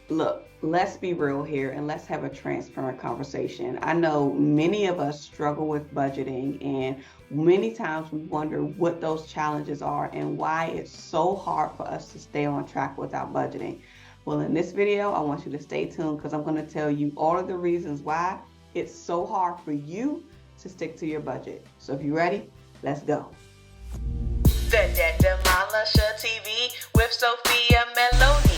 Look, let's be real here and let's have a transparent conversation. I know many of us struggle with budgeting, and many times we wonder what those challenges are and why it's so hard for us to stay on track without budgeting. Well, in this video, I want you to stay tuned because I'm going to tell you all of the reasons why it's so hard for you to stick to your budget. So if you're ready, let's go. The Debt Demolisher TV with Sophia Melody.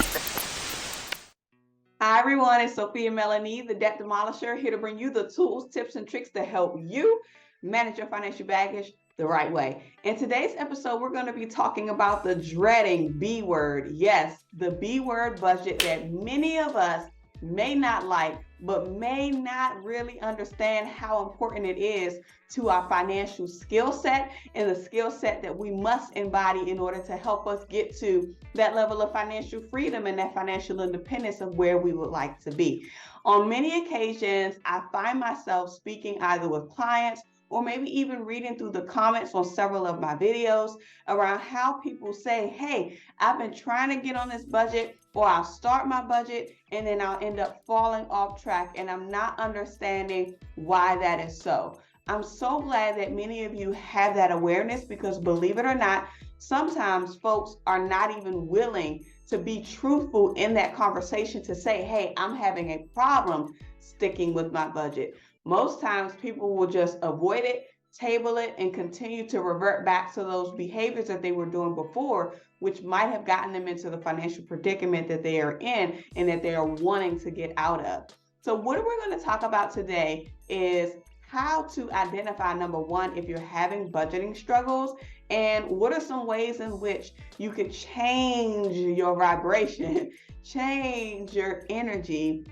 Hi everyone, it's Sophia Melanie, the Debt Demolisher, here to bring you the tools, tips, and tricks to help you manage your financial baggage the right way. In today's episode, we're going to be talking about the dreading B word. Yes, the B word budget that many of us may not like, but may not really understand how important it is to our financial skill set and the skill set that we must embody in order to help us get to that level of financial freedom and that financial independence of where we would like to be. On many occasions, I find myself speaking either with clients or maybe even reading through the comments on several of my videos around how people say, hey, I've been trying to get on this budget, or I'll start my budget and then I'll end up falling off track, and I'm not understanding why that is so. I'm so glad that many of you have that awareness, because believe it or not, sometimes folks are not even willing to be truthful in that conversation to say, hey, I'm having a problem sticking with my budget. Most times people will just avoid it, table it, and continue to revert back to those behaviors that they were doing before, which might have gotten them into the financial predicament that they are in and that they are wanting to get out of. So what we're going to talk about today is how to identify, number one, if you're having budgeting struggles, and what are some ways in which you could change your vibration, change your energy,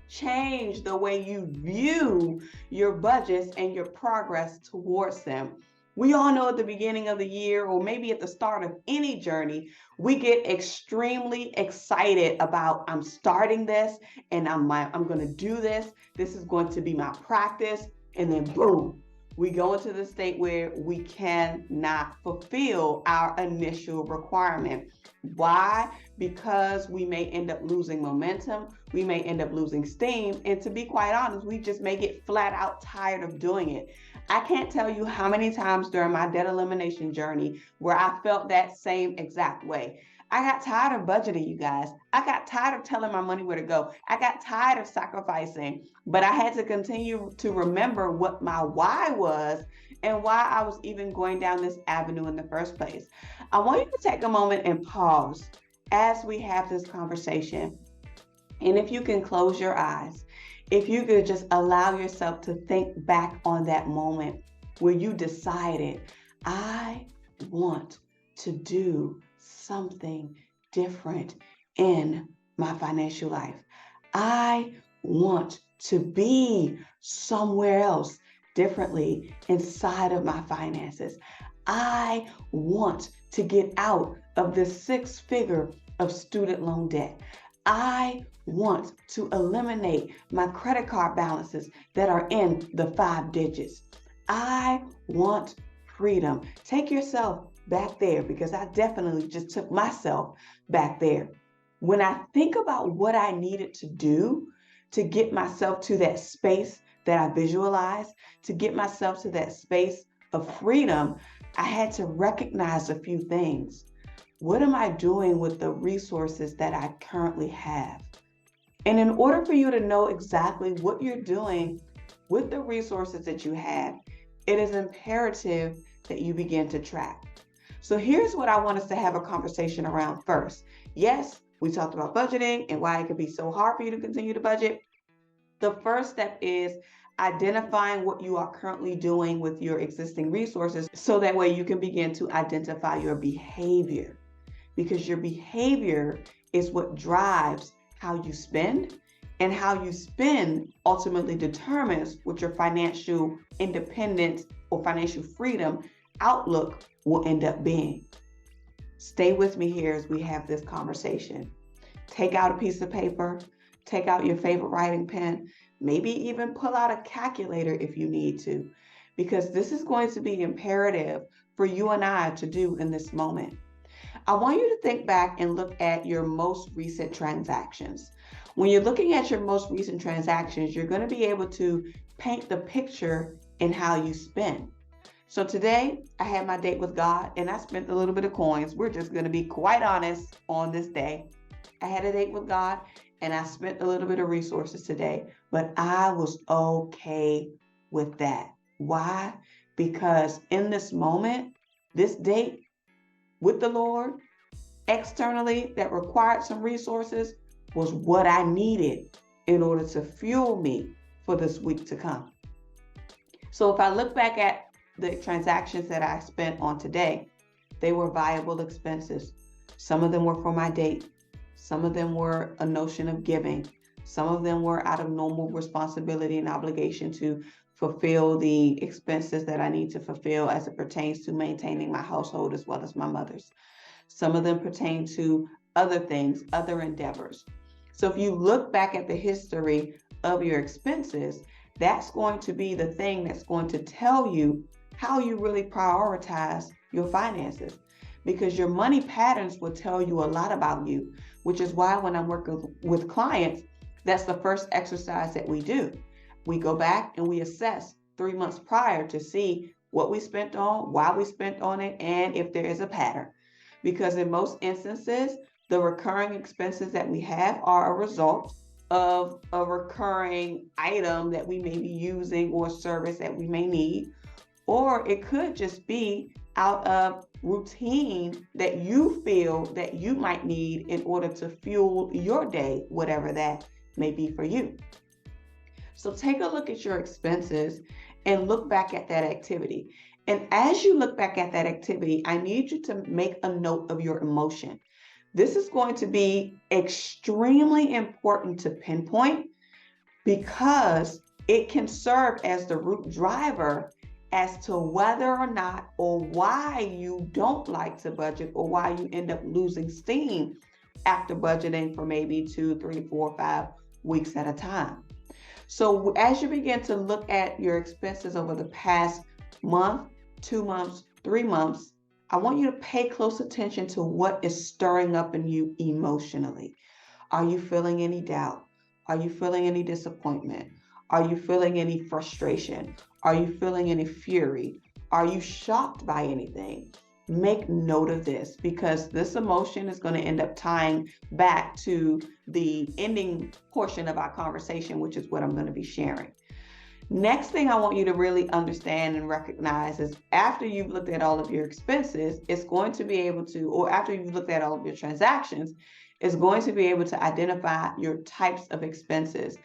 change the way you view your budgets and your progress towards them. We all know at the beginning of the year, or maybe at the start of any journey, we get extremely excited about, I'm starting this and I'm going to do this. This is going to be my practice. And then boom, we go into the state where we cannot fulfill our initial requirement. Why? Because we may end up losing momentum, we may end up losing steam, and to be quite honest, we just may get flat out tired of doing it. I can't tell you how many times during my debt elimination journey where I felt that same exact way. I got tired of budgeting, you guys. I got tired of telling my money where to go. I got tired of sacrificing, but I had to continue to remember what my why was and why I was even going down this avenue in the first place. I want you to take a moment and pause as we have this conversation. And if you can close your eyes, if you could just allow yourself to think back on that moment where you decided, I want to do something different in my financial life. I want to be somewhere else differently inside of my finances. I want to get out of the 6-figure of student loan debt. I want to eliminate my credit card balances that are in the 5 digits. I want freedom. Take yourself back there, because I definitely just took myself back there. When I think about what I needed to do to get myself to that space that I visualized, to get myself to that space of freedom, I had to recognize a few things. What am I doing with the resources that I currently have? And in order for you to know exactly what you're doing with the resources that you have, it is imperative that you begin to track. So here's what I want us to have a conversation around first. Yes, we talked about budgeting and why it can be so hard for you to continue to budget. The first step is identifying what you are currently doing with your existing resources, so that way you can begin to identify your behavior, because your behavior is what drives how you spend, and how you spend ultimately determines what your financial independence or financial freedom outlook will end up being. Stay with me here as we have this conversation. Take out a piece of paper, take out your favorite writing pen, maybe even pull out a calculator if you need to, because this is going to be imperative for you and I to do in this moment. I want you to think back and look at your most recent transactions. When you're looking at your most recent transactions, you're going to be able to paint the picture in how you spend. So today I had my date with God and I spent a little bit of coins. We're just going to be quite honest on this day. I had a date with God and I spent a little bit of resources today, but I was okay with that. Why? Because in this moment, this date with the Lord, externally, that required some resources was what I needed in order to fuel me for this week to come. So if I look back at the transactions that I spent on today, they were viable expenses. Some of them were for my date. Some of them were a notion of giving. Some of them were out of normal responsibility and obligation to fulfill the expenses that I need to fulfill as it pertains to maintaining my household as well as my mother's. Some of them pertain to other things, other endeavors. So if you look back at the history of your expenses, that's going to be the thing that's going to tell you how you really prioritize your finances, because your money patterns will tell you a lot about you, which is why when I'm working with clients, that's the first exercise that we do. We go back and we assess 3 months prior to see what we spent on, why we spent on it, and if there is a pattern. Because in most instances, the recurring expenses that we have are a result of a recurring item that we may be using or service that we may need, or it could just be out of routine that you feel that you might need in order to fuel your day, whatever that may be for you. So take a look at your expenses and look back at that activity. And as you look back at that activity, I need you to make a note of your emotion. This is going to be extremely important to pinpoint because it can serve as the root driver as to whether or not or why you don't like to budget or why you end up losing steam after budgeting for maybe 2, 3, 4, 5 weeks at a time. So as you begin to look at your expenses over the past month, 2 months, 3 months, I want you to pay close attention to what is stirring up in you emotionally. Are you feeling any doubt? Are you feeling any disappointment? Are you feeling any frustration? Are you feeling any fury? Are you shocked by anything? Make note of this, because this emotion is going to end up tying back to the ending portion of our conversation, which is what I'm going to be sharing. Next thing I want you to really understand and recognize is after you've looked at all of your expenses, it's going to be able to, or after you've looked at all of your transactions, it's going to be able to identify your types of expenses.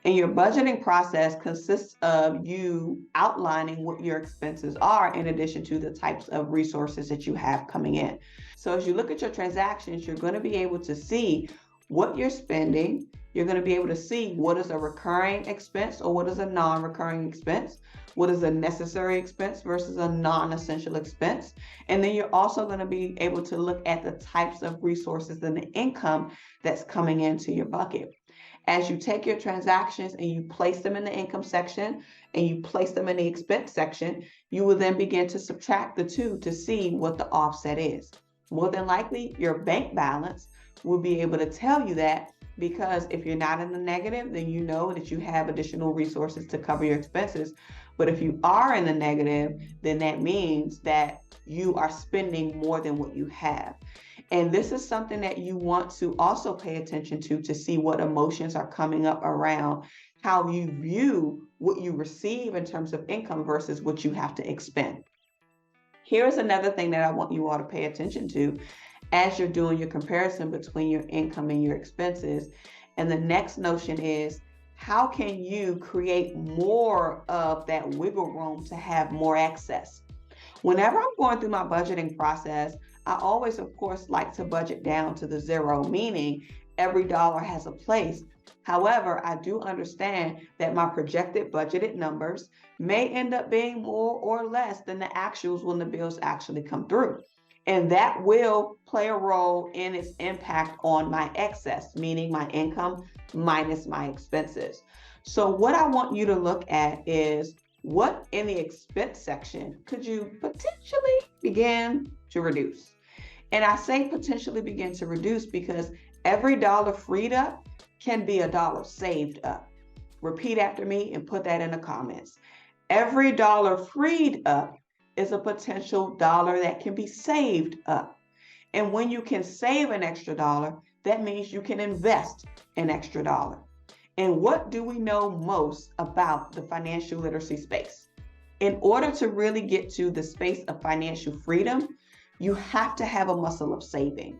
And your budgeting process consists of you outlining what your expenses are in addition to the types of resources that you have coming in. So as you look at your transactions, you're going to be able to see what you're spending. You're going to be able to see what is a recurring expense or what is a non-recurring expense, what is a necessary expense versus a non-essential expense. And then you're also going to be able to look at the types of resources and the income that's coming into your bucket. As you take your transactions and you place them in the income section and you place them in the expense section, you will then begin to subtract the two to see what the offset is. More than likely, your bank balance will be able to tell you that, because if you're not in the negative, then you know that you have additional resources to cover your expenses. But if you are in the negative, then that means that you are spending more than what you have. And this is something that you want to also pay attention to see what emotions are coming up around how you view what you receive in terms of income versus what you have to expend. Here's another thing that I want you all to pay attention to as you're doing your comparison between your income and your expenses. And the next notion is, how can you create more of that wiggle room to have more access? Whenever I'm going through my budgeting process, I always, of course, like to budget down to the zero, meaning every dollar has a place. However, I do understand that my projected budgeted numbers may end up being more or less than the actuals when the bills actually come through. And that will play a role in its impact on my excess, meaning my income minus my expenses. So what I want you to look at is, what in the expense section could you potentially begin to reduce? And I say potentially begin to reduce because every dollar freed up can be a dollar saved up. Repeat after me and put that in the comments. Every dollar freed up is a potential dollar that can be saved up. And when you can save an extra dollar, that means you can invest an extra dollar. And what do we know most about the financial literacy space? In order to really get to the space of financial freedom, you have to have a muscle of saving.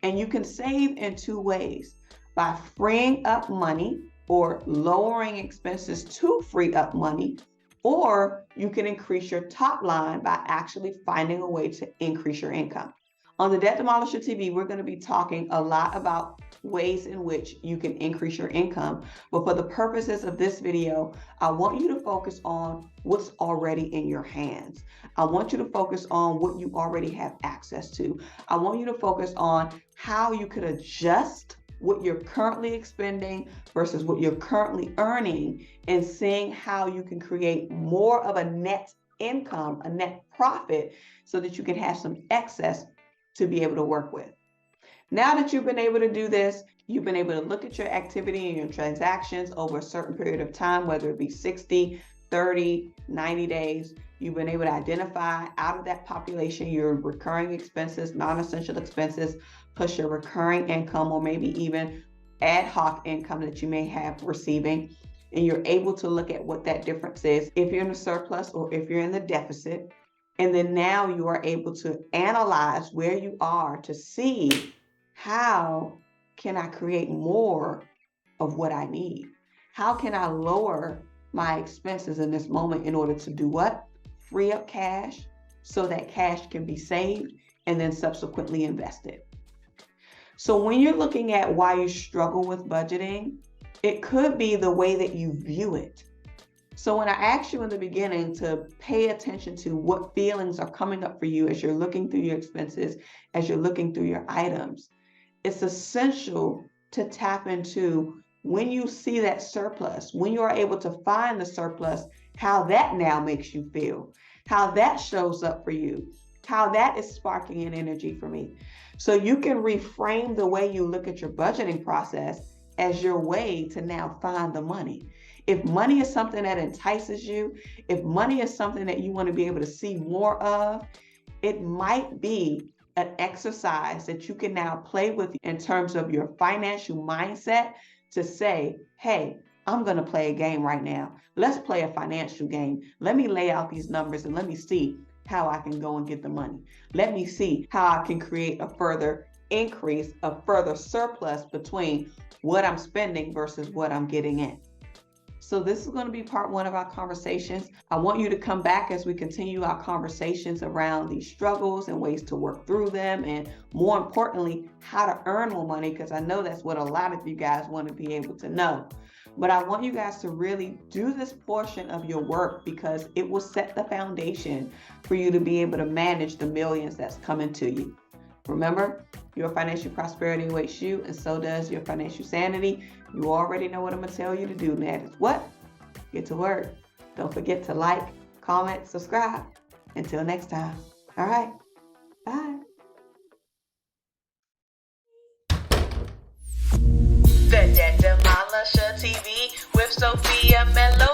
And you can save in two ways: by freeing up money or lowering expenses to free up money, or you can increase your top line by actually finding a way to increase your income. On the Debt Demolisher TV, we're going to be talking a lot about ways in which you can increase your income. But for the purposes of this video, I want you to focus on what's already in your hands. I want you to focus on what you already have access to. I want you to focus on how you could adjust what you're currently expending versus what you're currently earning, and seeing how you can create more of a net income, a net profit, so that you can have some excess to be able to work with. Now that you've been able to do this, you've been able to look at your activity and your transactions over a certain period of time, whether it be 60, 30, 90 days. You've been able to identify out of that population your recurring expenses, non-essential expenses, plus your recurring income, or maybe even ad hoc income that you may have receiving. And you're able to look at what that difference is, if you're in a surplus or if you're in the deficit. And then now you are able to analyze where you are to see, how can I create more of what I need? How can I lower my expenses in this moment in order to do what? Free up cash so that cash can be saved and then subsequently invested. So when you're looking at why you struggle with budgeting, it could be the way that you view it. So when I asked you in the beginning to pay attention to what feelings are coming up for you as you're looking through your expenses, as you're looking through your items, it's essential to tap into when you see that surplus, when you are able to find the surplus, how that now makes you feel, how that shows up for you, how that is sparking an energy for me. So you can reframe the way you look at your budgeting process as your way to now find the money. If money is something that entices you, if money is something that you want to be able to see more of, it might be an exercise that you can now play with in terms of your financial mindset to say, hey, I'm going to play a game right now. Let's play a financial game. Let me lay out these numbers and let me see how I can go and get the money. Let me see how I can create a further increase, a further surplus between what I'm spending versus what I'm getting in. So this is going to be part one of our conversations. I want you to come back as we continue our conversations around these struggles and ways to work through them, and more importantly, how to earn more money, because I know that's what a lot of you guys want to be able to know. But I want you guys to really do this portion of your work because it will set the foundation for you to be able to manage the millions that's coming to you. Remember, your financial prosperity awaits you, and so does your financial sanity. You already know what I'm going to tell you to do, and that is what? Get to work. Don't forget to like, comment, subscribe. Until next time. All right. Bye. The Debt Demolisher TV with Sophia Melody.